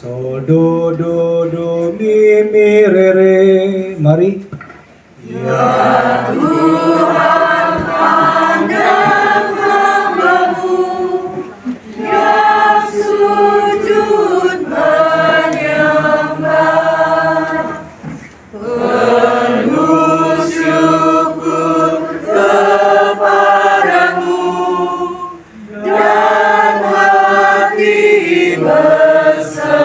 sol do do do mi mi re re. Mari. Ya Tuhan, pandang hamba-Mu yang sujud menyembah, penuh syukur kepadamu dan hati berserah,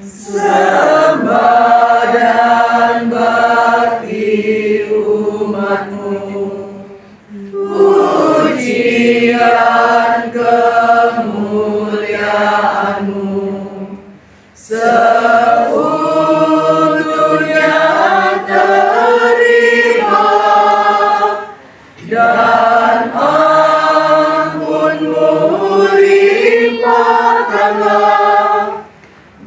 sembah dan bakti umat-Mu, pujian kemuliaan-Mu seutuhnya terima, dan ampun-Mu limpahkanlah,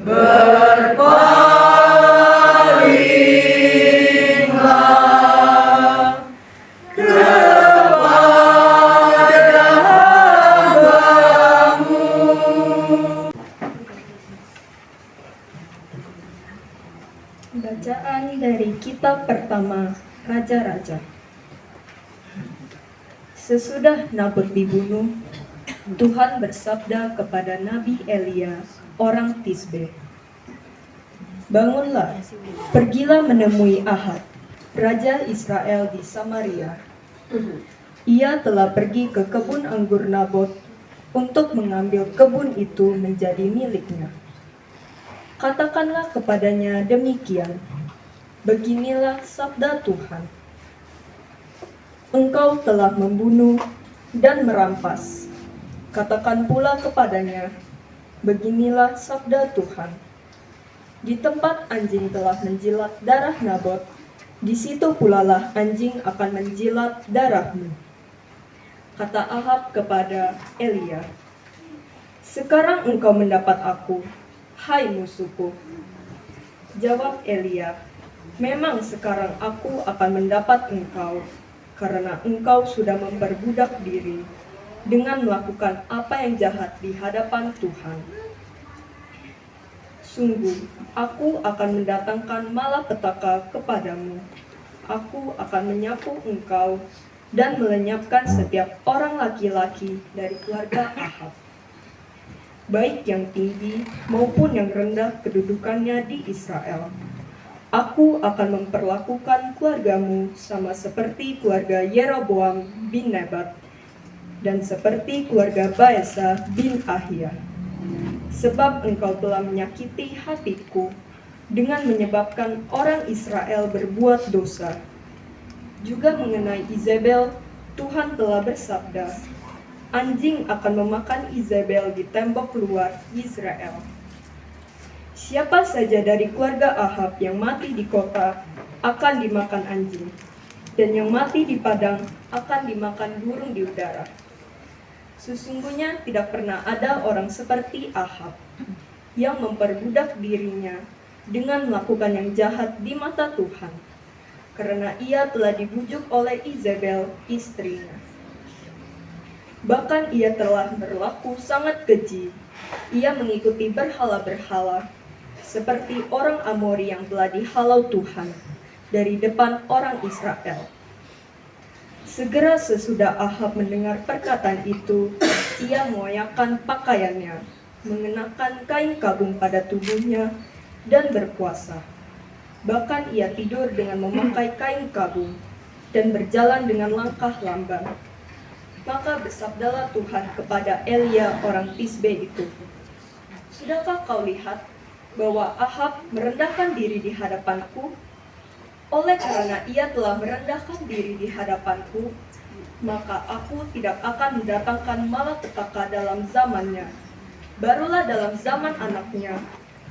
berpalinglah kepada hamba-Mu. Bacaan dari kitab pertama Raja-Raja. Sesudah Nabot dibunuh, Tuhan bersabda kepada Nabi Elia, orang Tisbe, "Bangunlah, pergilah menemui Ahab, Raja Israel di Samaria. Ia telah pergi ke kebun anggur Nabot untuk mengambil kebun itu menjadi miliknya. Katakanlah kepadanya demikian, beginilah sabda Tuhan. Engkau telah membunuh dan merampas. Katakan pula kepadanya, beginilah sabda Tuhan. Di tempat anjing telah menjilat darah Nabot, di situ pulalah anjing akan menjilat darahmu." Kata Ahab kepada Elia, "Sekarang engkau mendapat aku, hai musuhku." Jawab Elia, "Memang sekarang aku akan mendapat engkau, karena engkau sudah memperbudak diri dengan melakukan apa yang jahat di hadapan Tuhan. Sungguh, aku akan mendatangkan malapetaka kepadamu. Aku akan menyapu engkau dan melenyapkan setiap orang laki-laki dari keluarga Ahab, baik yang tinggi maupun yang rendah kedudukannya di Israel. Aku akan memperlakukan keluargamu sama seperti keluarga Yeroboam bin Nebat dan seperti keluarga Baesa bin Ahia. Sebab engkau telah menyakiti hatiku dengan menyebabkan orang Israel berbuat dosa. Juga mengenai Izebel, Tuhan telah bersabda, anjing akan memakan Izebel di tembok luar Israel. Siapa saja dari keluarga Ahab yang mati di kota akan dimakan anjing, dan yang mati di padang akan dimakan burung di udara. Sesungguhnya tidak pernah ada orang seperti Ahab yang memperbudak dirinya dengan melakukan yang jahat di mata Tuhan, karena ia telah dibujuk oleh Izebel istrinya. Bahkan ia telah berlaku sangat keji. Ia mengikuti berhala-berhala, seperti orang Amori yang telah dihalau Tuhan dari depan orang Israel. Segera sesudah Ahab mendengar perkataan itu, ia mengoyakkan pakaiannya, mengenakan kain kabung pada tubuhnya, dan berpuasa. Bahkan ia tidur dengan memakai kain kabung, dan berjalan dengan langkah lamban. Maka bersabdalah Tuhan kepada Elia orang Tisbe itu, sudahkah kau lihat bahwa Ahab merendahkan diri di hadapanku? Oleh karena ia telah merendahkan diri di hadapanku, maka aku tidak akan mendatangkan malapetaka dalam zamannya. Barulah dalam zaman anaknya,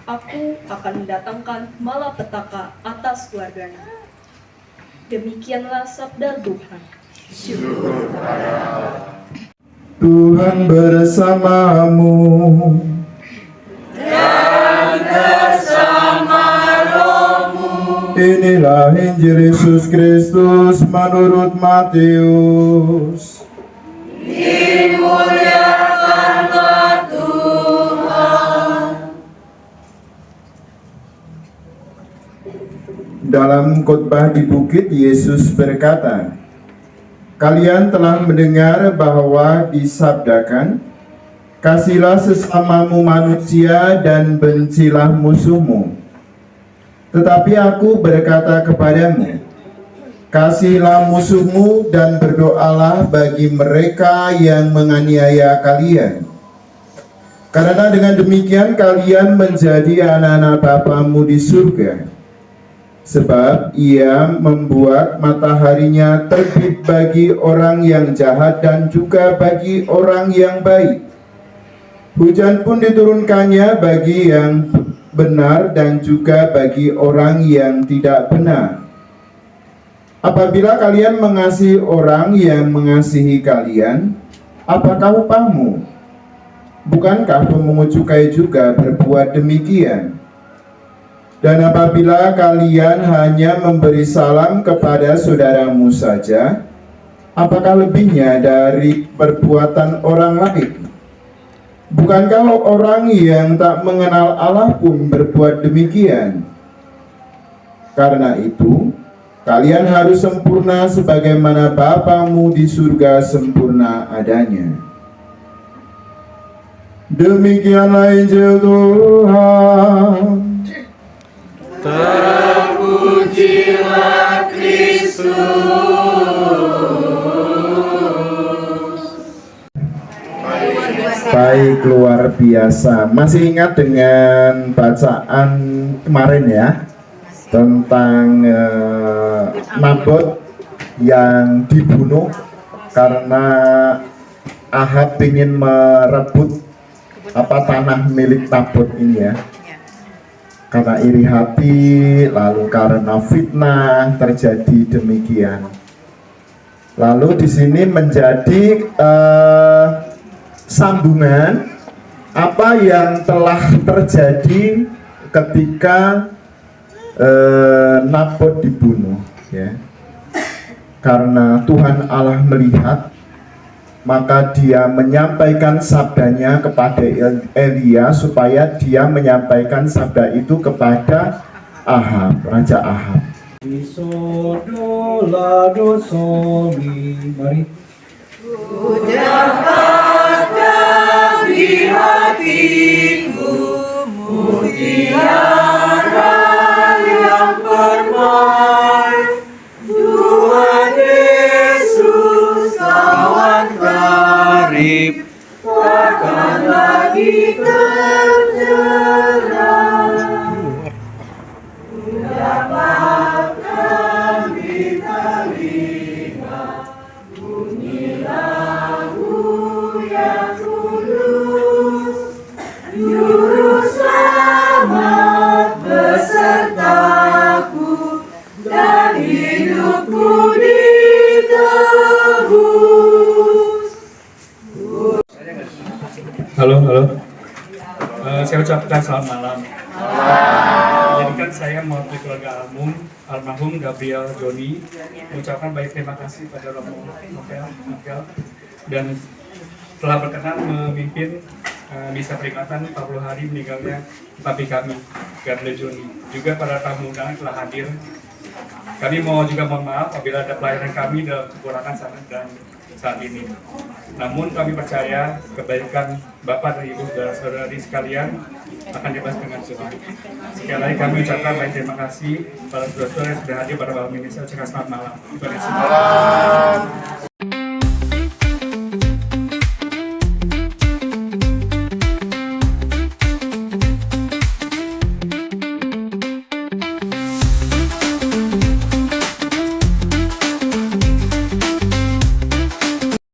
aku akan mendatangkan malapetaka atas keluarganya. Demikianlah sabda Tuhan. Syukur kepada Allah. Tuhan bersamamu. Dan bersama rohmu. Inilah Injil Yesus Kristus menurut Matius. Dimuliakanlah Tuhan. khotbah di bukit, Yesus berkata, "Kalian telah mendengar bahwa disabdakan, kasihlah sesamamu manusia dan bencilah musuhmu. Tetapi aku berkata kepadamu, kasihilah musuhmu dan berdoalah bagi mereka yang menganiaya kalian. Karena dengan demikian kalian menjadi anak-anak Bapamu di surga. Sebab ia membuat mataharinya terbit bagi orang yang jahat dan juga bagi orang yang baik. Hujan pun diturunkannya bagi yang benar dan juga bagi orang yang tidak benar. Apabila kalian mengasihi orang yang mengasihi kalian, apakah upahmu? Bukankah pemungut cukai juga berbuat demikian? Dan apabila kalian hanya memberi salam kepada saudaramu saja, apakah lebihnya dari perbuatan orang lain? Bukankah orang yang tak mengenal Allah pun berbuat demikian? Karena itu, kalian harus sempurna sebagaimana Bapamu di surga sempurna adanya." Demikianlah Injil Tuhan. Terpujilah Kristus. Baik, luar biasa. Masih ingat dengan bacaan kemarin ya, tentang Nabot yang dibunuh karena Ahab ingin merebut tanah milik Nabot ini ya. Karena iri hati, lalu karena fitnah terjadi demikian. Lalu di sini menjadi sambungan apa yang telah terjadi ketika Nabot dibunuh ya. Karena Tuhan Allah melihat, maka dia menyampaikan sabdanya kepada Elia supaya dia menyampaikan sabda itu kepada Ahab, Raja Ahab. Isodola dosomi, mari. Udah ada di hatiku mutiara yang permai, Tuhan Yesus kawan karib, takkan lagi terjerat. Udah makan di telinga bunyi lagu yang tulus, juru selamat besertaku dan hidupku ditebus. Halo. Saya ucapkan selamat malam. Jadi kan saya mewakili keluarga almarhum Gabriel Joni mengucapkan baik terima kasih pada Romo Novel dan telah berkenan memimpin misa peringatan 40 hari meninggalnya papi kami, Gabriel Joni. Juga para tamu undangan telah hadir. Kami juga mohon maaf apabila ada pelayanan kami dalam kekurangan saat ini. Namun kami percaya kebaikan Bapak dan Ibu saudara-saudari sekalian akan dibahas dengan Tuhan. Sekali lagi kami ucapkan baik terima kasih pada saudara-saudara yang sudah hadir pada malam ini. Saya ucapkan selamat malam. Terima kasih.